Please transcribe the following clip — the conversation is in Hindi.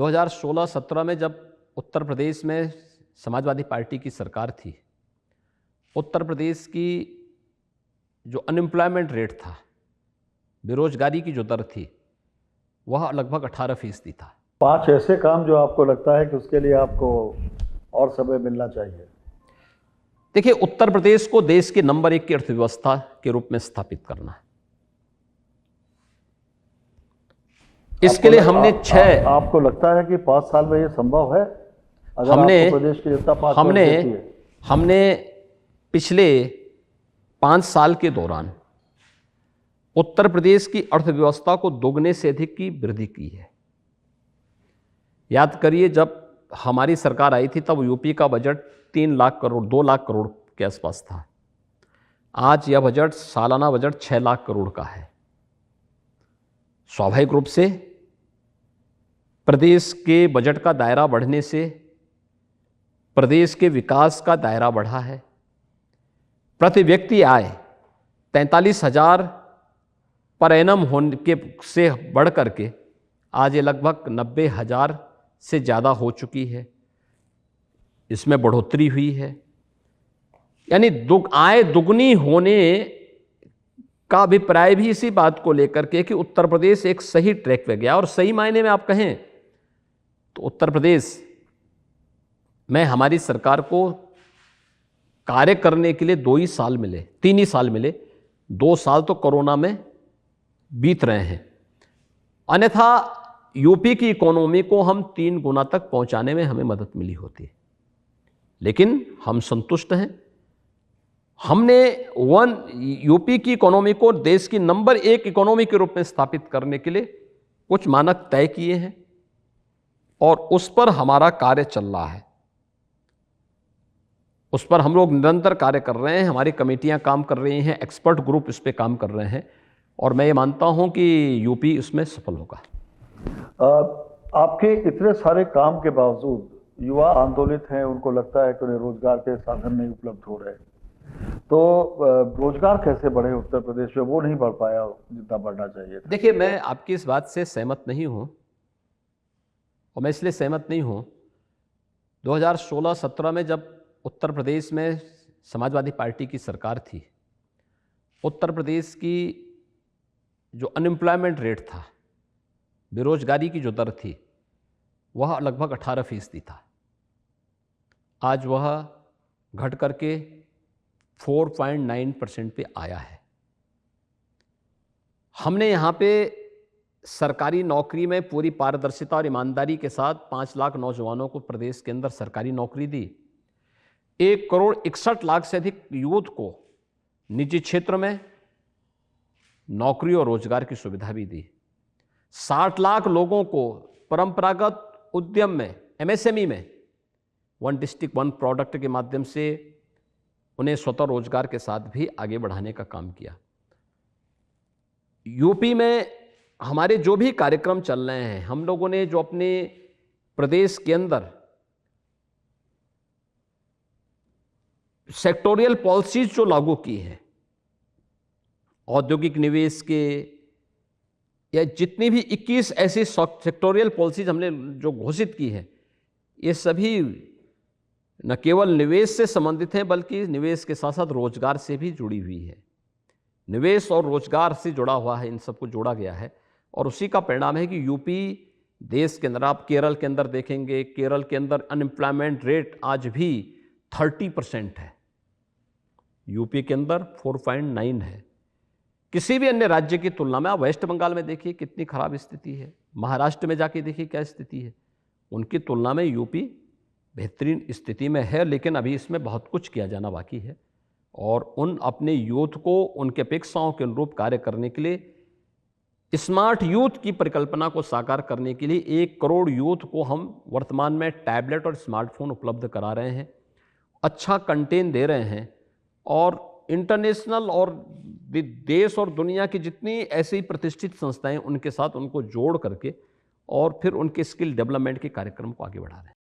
2016-17 में जब उत्तर प्रदेश में समाजवादी पार्टी की सरकार थी, उत्तर प्रदेश की जो अनएम्प्लॉयमेंट रेट था, बेरोजगारी की जो दर थी, वह लगभग 18% था। 5 ऐसे काम जो आपको लगता है कि उसके लिए आपको और समय मिलना चाहिए। देखिए, उत्तर प्रदेश को देश के नंबर 1 की अर्थव्यवस्था के रूप में स्थापित करना है। इसके लिए हमने आपको लगता है कि 5 साल में ये संभव है? अगर आपको प्रदेश की जनता 5 वर्ष देती है। हमने पिछले 5 साल के दौरान उत्तर प्रदेश की अर्थव्यवस्था को दोगुने से अधिक की वृद्धि की है। याद करिए, जब हमारी सरकार आई थी तब यूपी का बजट 3 लाख करोड़ 2 लाख करोड़ के आसपास था। आज यह बजट, सालाना बजट 6 लाख करोड़ का है। स्वाभाविक रूप से प्रदेश के बजट का दायरा बढ़ने से प्रदेश के विकास का दायरा बढ़ा है। प्रति व्यक्ति आय 43,000 पर एनम होने के से बढ़ करके आज ये लगभग 90,000 से ज़्यादा हो चुकी है। इसमें बढ़ोतरी हुई है, यानी आय दुगनी होने का अभिप्राय भी इसी बात को लेकर के कि उत्तर प्रदेश एक सही ट्रैक पे गया। और सही मायने में आप कहें तो उत्तर प्रदेश में हमारी सरकार को कार्य करने के लिए 2 ही साल मिले, 3 ही साल मिले। 2 साल तो कोरोना में बीत रहे हैं, अन्यथा यूपी की इकोनॉमी को हम 3 गुना तक पहुंचाने में हमें मदद मिली होती। लेकिन हम संतुष्ट हैं। हमने यूपी की इकोनॉमी को देश की नंबर 1 इकोनॉमी के रूप में स्थापित करने के लिए कुछ मानक तय किए हैं और उस पर हमारा कार्य चल रहा है। उस पर हम लोग निरंतर कार्य कर रहे हैं, हमारी कमेटियां काम कर रही हैं, एक्सपर्ट ग्रुप इस पे काम कर रहे हैं और मैं ये मानता हूं कि यूपी इसमें सफल होगा। आपके इतने सारे काम के बावजूद युवा आंदोलित हैं, उनको लगता है कि उन्हें रोजगार के साधन नहीं उपलब्ध हो रहे, तो रोजगार कैसे बढ़े उत्तर प्रदेश में? वो नहीं बढ़ पाया जितना बढ़ना चाहिए था। देखिए, मैं आपकी इस बात से सहमत नहीं हूं और मैं इसलिए सहमत नहीं हूं, 2016-17 में जब उत्तर प्रदेश में समाजवादी पार्टी की सरकार थी, उत्तर प्रदेश की जो अनएम्प्लॉयमेंट रेट था, बेरोजगारी की जो दर थी, वह लगभग 18% था। आज वह घट करके 4.9% पे आया है। हमने यहाँ पे सरकारी नौकरी में पूरी पारदर्शिता और ईमानदारी के साथ 5 लाख नौजवानों को प्रदेश के अंदर सरकारी नौकरी दी। 1,61,00,000 से अधिक यूथ को निजी क्षेत्र में नौकरी और रोजगार की सुविधा भी दी। 60 लाख लोगों को परंपरागत उद्यम में, एमएसएमई में, 1 डिस्ट्रिक्ट 1 प्रोडक्ट के माध्यम से उन्हें स्वतः रोजगार के साथ भी आगे बढ़ाने का काम किया। यूपी में हमारे जो भी कार्यक्रम चल रहे हैं, हम लोगों ने जो अपने प्रदेश के अंदर सेक्टोरियल पॉलिसीज जो लागू की हैं, औद्योगिक निवेश के या जितनी भी 21 ऐसी सेक्टोरियल पॉलिसीज हमने जो घोषित की है, ये सभी न केवल निवेश से संबंधित हैं बल्कि निवेश के साथ साथ रोजगार से भी जुड़ी हुई है। निवेश और रोजगार से जुड़ा हुआ है, इन सबको जोड़ा गया है और उसी का परिणाम है कि यूपी देश के अंदर, आप केरल के अंदर देखेंगे, केरल के अंदर अनएम्प्लॉयमेंट रेट आज भी 30% है, यूपी के अंदर 4.9 है। किसी भी अन्य राज्य की तुलना में, आप वेस्ट बंगाल में देखिए कितनी खराब स्थिति है, महाराष्ट्र में जाके देखिए क्या स्थिति है, उनकी तुलना में यूपी बेहतरीन स्थिति में है। लेकिन अभी इसमें बहुत कुछ किया जाना बाकी है और उन अपने यूथ को उनके अपेक्षाओं के अनुरूप कार्य करने के लिए स्मार्ट यूथ की परिकल्पना को साकार करने के लिए 1 करोड़ यूथ को हम वर्तमान में टैबलेट और स्मार्टफोन उपलब्ध करा रहे हैं, अच्छा कंटेंट दे रहे हैं और इंटरनेशनल और देश और दुनिया की जितनी ऐसी प्रतिष्ठित संस्थाएं, उनके साथ उनको जोड़ करके और फिर उनके स्किल डेवलपमेंट के कार्यक्रम को आगे बढ़ा रहे हैं।